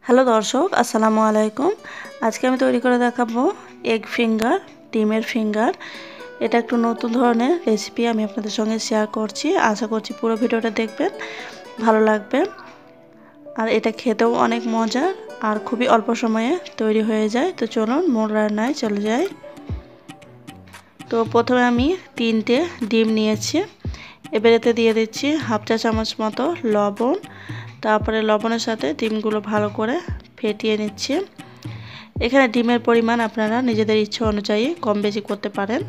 Hello দর্শক, আসসালামু আলাইকুম। আজকে আমি তৈরি করে দেখাবো এগ ফিঙ্গার, ডিমের ফিঙ্গার। এটা একটু নতুন ধরনের রেসিপি আমি আপনাদের সঙ্গে শেয়ার করছি। আশা করছি পুরো ভিডিওটা দেখবেন, ভালো লাগবে। আর এটা খেতেও অনেক মজার আর খুবই অল্প সময়ে তৈরি হয়ে যায়। তো চলুন মূল রান্নায় চলে যাই। তো প্রথমে আমি 3টে ডিম নিয়েছি। এবার এতে দিয়ে দিচ্ছি হাফ চা চামচ মতো লবণ। তারপরে লবণের সাথে ডিমগুলো ভালো করে ফেটিয়ে নিচ্ছি। এখানে ডিমের পরিমাণ আপনারা নিজেদের ইচ্ছা অনুযায়ী কম বেশি করতে পারেন।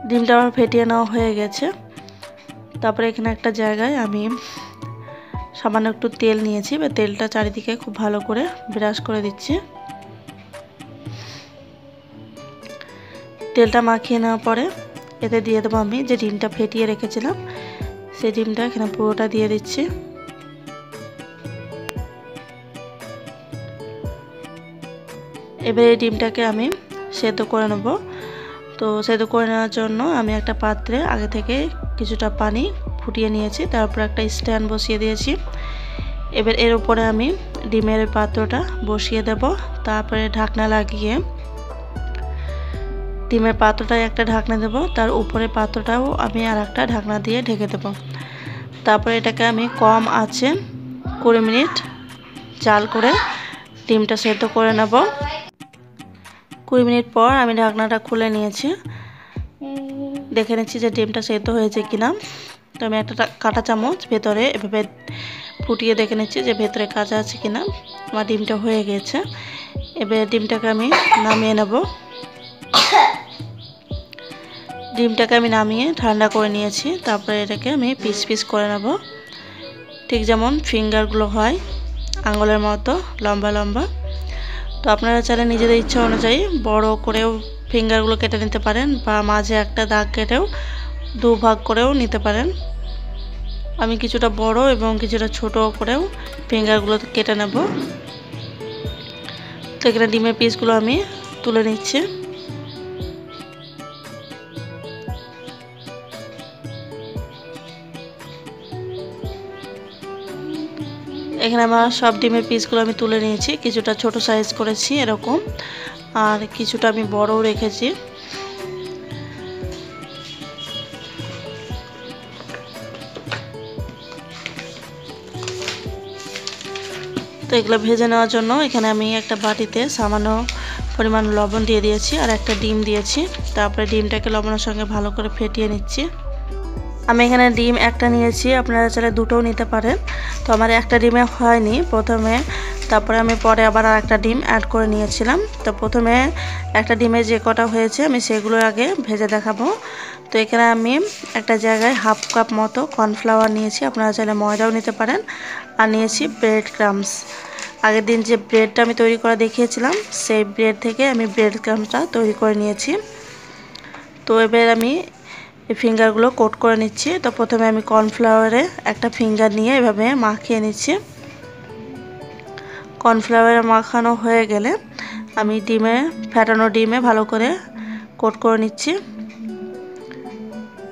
ডিমটা আমার ফেটিয়ে নেওয়া হয়ে গেছে। তারপরে এখানে একটা জায়গায় আমি সামান্য একটু তেল নিয়েছি, বা তেলটা চারিদিকে খুব ভালো করে ব্রাশ করে দিচ্ছি। তেলটা মাখিয়ে নেওয়ার পরে এতে দিয়ে দেবো আমি যে ডিমটা ফেটিয়ে রেখেছিলাম, সেই ডিমটা এখানে পুরোটা দিয়ে দিচ্ছি। এবার এই ডিমটাকে আমি সেদ্ধ করে নেব। তো সেদ্ধ করে নেওয়ার জন্য আমি একটা পাত্রে আগে থেকে কিছুটা পানি ফুটিয়ে নিয়েছি, তারপর একটা স্ট্যান্ড বসিয়ে দিয়েছি। এবার এর উপরে আমি ডিমের পাত্রটা বসিয়ে দেব। তারপরে ঢাকনা লাগিয়ে ডিমের পাত্রটায় একটা ঢাকনা দেব, তার উপরে পাত্রটাও আমি আর একটা ঢাকনা দিয়ে ঢেকে দেব। তারপরে এটাকে আমি কম আঁচে 20 মিনিট জাল করে ডিমটা সেদ্ধ করে নেব। 20 মিনিট পর আমি ঢাকনাটা খুলে নিয়েছি, দেখে নিচ্ছি যে ডিমটা সেদ্ধ হয়েছে কিনা। তো আমি একটা কাঁটা চামচ ভেতরে এভাবে ফুটিয়ে দেখে নিচ্ছি যে ভেতরে কাঁচা আছে কিনা। আমার ডিমটা হয়ে গেছে। এবার ডিমটাকে আমি নামিয়ে নেব। ডিমটাকে আমি নামিয়ে ঠান্ডা করে নিয়েছি। তারপরে এটাকে আমি পিস পিস করে নেব, ঠিক যেমন ফিঙ্গারগুলো হয় আঙুলের মতো লম্বা লম্বা। তো আপনারা চাইলে নিজেদের ইচ্ছা অনুযায়ী বড় করেও ফিঙ্গারগুলো কেটে নিতে পারেন, বা মাঝে একটা দাগ কেটেও 2 ভাগ করেও নিতে পারেন। আমি কিছুটা বড় এবং কিছুটা ছোট করেও ফিঙ্গারগুলো কেটে নেব। তো এখানে ডিমের পিসগুলো আমি তুলে নিচ্ছি। এখানে আমার সব ডিমের পিসগুলো আমি তুলে নিয়েছি। কিছুটা ছোট সাইজ করেছি এরকম, আর কিছুটা আমি বড়ও রেখেছি। তো এগুলো ভেজে নেওয়ার জন্য এখানে আমি একটা বাটিতে সামান্য পরিমাণ লবণ দিয়ে দিয়েছি, আর একটা ডিম দিয়েছি। তারপরে ডিমটাকে লবণের সঙ্গে ভালো করে ফেটিয়ে নিচ্ছি। আমি এখানে ডিম একটা নিয়েছি, আপনারা চাইলে দুটোও নিতে পারেন। তো আমার একটা ডিমে হয়নি প্রথমে, তারপরে আমি পরে আবার আর একটা ডিম অ্যাড করে নিয়েছিলাম। তো প্রথমে একটা ডিমে যে কটা হয়েছে আমি সেগুলো আগে ভেজে দেখাবো। তো এখানে আমি একটা জায়গায় হাফ কাপ মতো কর্নফ্লাওয়ার নিয়েছি, আপনারা চাইলে ময়দাও নিতে পারেন। আর নিয়েছি ব্রেড ক্রাম্বস। আগের দিন যে ব্রেডটা আমি তৈরি করে দেখিয়েছিলাম, সেই ব্রেড থেকে আমি ব্রেড ক্রাম্বসটা তৈরি করে নিয়েছি। তো এবার আমি এই ফিঙ্গারগুলো কোট করে নিচ্ছি। তো প্রথমে আমি কর্নফ্লাওয়ারে একটা ফিঙ্গার নিয়ে এভাবে মাখিয়ে নিচ্ছি। কর্নফ্লাওয়ারে মাখানো হয়ে গেলে আমি ফেটানো ডিমে ভালো করে কোট করে নিচ্ছি।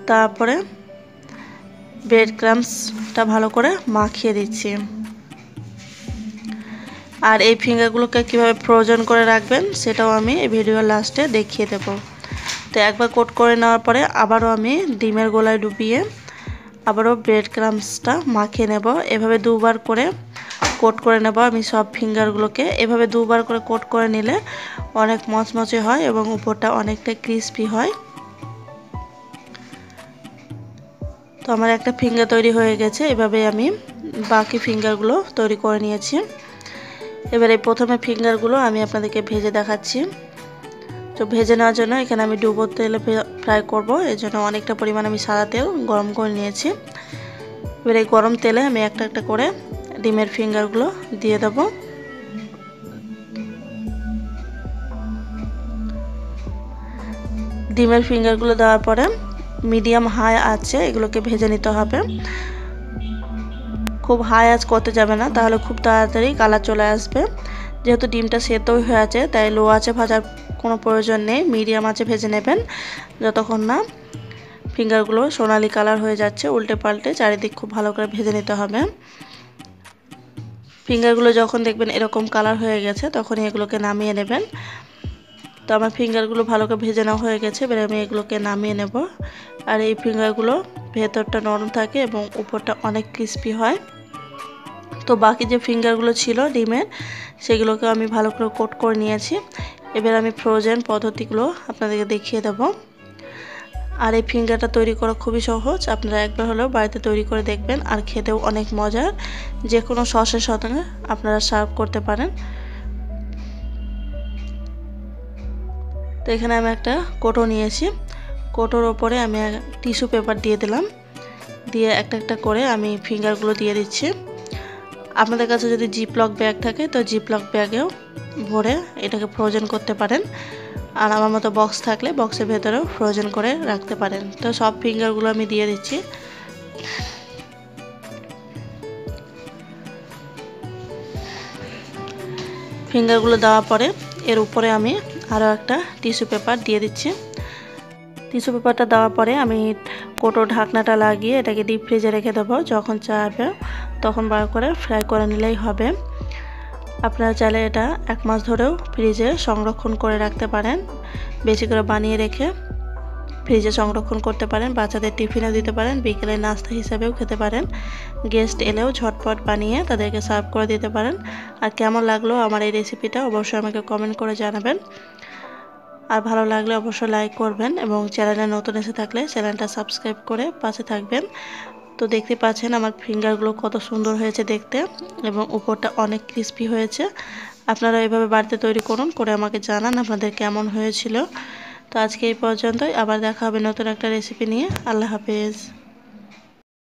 তারপরে ব্রেড ক্রাম্বসটা ভালো করে মাখিয়ে দিচ্ছি। আর এই ফিঙ্গারগুলোকে কীভাবে ফ্রোজেন করে রাখবেন সেটাও আমি এই ভিডিওর লাস্টে দেখিয়ে দেব। তো একবার কোট করে নেওয়ার পরে আবারও আমি ডিমের গোলায় ডুবিয়ে আবারও ব্রেড ক্রাম্বসটা মাখিয়ে নেব। এভাবে 2বার করে কোট করে নেব আমি সব ফিঙ্গারগুলোকে। এভাবে 2বার করে কোট করে নিলে অনেক মচমচে হয় এবং উপরটা অনেকটা ক্রিস্পি হয়। তো আমার একটা ফিঙ্গার তৈরি হয়ে গেছে। এভাবে আমি বাকি ফিঙ্গারগুলো তৈরি করে নিয়েছি। এবারে প্রথমে ফিঙ্গারগুলো আমি আপনাদেরকে ভেজে দেখাচ্ছি। তো ভেজে নেওয়ার জন্য এখানে আমি ডুবো তেলে ফ্রাই করব, এর জন্য অনেকটা পরিমাণ আমি সাদা তেল গরম করে নিয়েছি। এবার এই গরম তেলে আমি একটা একটা করে ডিমের ফিঙ্গারগুলো দিয়ে দেব। ডিমের ফিঙ্গারগুলো দেওয়ার পরে মিডিয়াম হাই আছে এগুলোকে ভেজে নিতে হবে। খুব হাই আঁচ করতে যাবে না, তাহলে খুব তাড়াতাড়ি কালার চলে আসবে। যেহেতু ডিমটা সেদ্ধই হয়ে আছে, তাই লো আঁচে ভাজার কোনো প্রয়োজন নেই। মিডিয়াম আঁচে ভেজে নেবেন যতক্ষণ না ফিঙ্গারগুলো সোনালি কালার হয়ে যাচ্ছে। উল্টে পাল্টে চারিদিক খুব ভালো করে ভেজে নিতে হবে। ফিঙ্গারগুলো যখন দেখবেন এরকম কালার হয়ে গেছে তখনই এগুলোকে নামিয়ে নেবেন। তো আমার ফিঙ্গারগুলো ভালো করে ভেজে নেওয়া হয়ে গেছে, এবার আমি এগুলোকে নামিয়ে নেব। আর এই ফিঙ্গারগুলো ভেতরটা নরম থাকে এবং উপরটা অনেক ক্রিস্পি হয়। তো বাকি যে ফিঙ্গারগুলো ছিল ডিমের সেগুলোকে আমি ভালো করে কোট করে নিয়েছি। এবার আমি ফ্রোজেন পদ্ধতিগুলো আপনাদেরকে দেখিয়ে দেব। আর এই ফিঙ্গারটা তৈরি করা খুবই সহজ, আপনারা একবার হলেও বাড়িতে তৈরি করে দেখবেন। আর খেতেও অনেক মজার, যে কোনো সসের সাথে আপনারা সার্ভ করতে পারেন। তো এখানে আমি একটা কোটো নিয়েছি, কোটোর ওপরে আমি টিস্যু পেপার দিয়ে দিলাম, দিয়ে একটা একটা করে আমি ফিঙ্গারগুলো দিয়ে দিচ্ছি। আপনাদের কাছে যদি জিপলক ব্যাগ থাকে তো জিপলক ব্যাগেও ভরে এটাকে ফ্রোজেন করতে পারেন। আর আমার মতো বক্স থাকলে বক্সের ভেতরেও ফ্রোজেন করে রাখতে পারেন। তো সব ফিঙ্গারগুলো আমি দিয়ে দিচ্ছি। ফিঙ্গারগুলো দেওয়ার পরে এর উপরে আমি আরও একটা টিস্যু পেপার দিয়ে দিচ্ছি। টিস্যু পেপারটা দেওয়ার পরে আমি কোটো ঢাকনাটা লাগিয়ে এটাকে ডিপ ফ্রিজে রেখে দেবো। যখন চাইবে তখন বার করে ফ্রাই করে নিলেই হবে। আপনারা চাইলে এটা 1 মাস ধরেও ফ্রিজে সংরক্ষণ করে রাখতে পারেন, বেশি করে বানিয়ে রেখে ফ্রিজে সংরক্ষণ করতে পারেন। বাচ্চাদের টিফিনেও দিতে পারেন, বিকেলের নাস্তা হিসাবেও খেতে পারেন। গেস্ট এলেও ঝটপট বানিয়ে তাদেরকে সার্ভ করে দিতে পারেন। আর কেমন লাগলো আমার এই রেসিপিটা অবশ্যই আমাকে কমেন্ট করে জানাবেন। আর ভালো লাগলে অবশ্যই লাইক করবেন এবং চ্যানেলে নতুন এসে থাকলে চ্যানেলটা সাবস্ক্রাইব করে পাশে থাকবেন। তো দেখতে পাচ্ছেন আমার ফিঙ্গারগুলো কত সুন্দর হয়েছে দেখতে এবং উপরটা অনেক ক্রিস্পি হয়েছে। আপনারা এভাবে বাড়িতে তৈরি করুন, করে আমাকে জানান আপনাদের কেমন হয়েছিল। তো আজকে এই পর্যন্তই, আবার দেখা হবে নতুন একটা রেসিপি নিয়ে। আল্লাহ হাফেজ।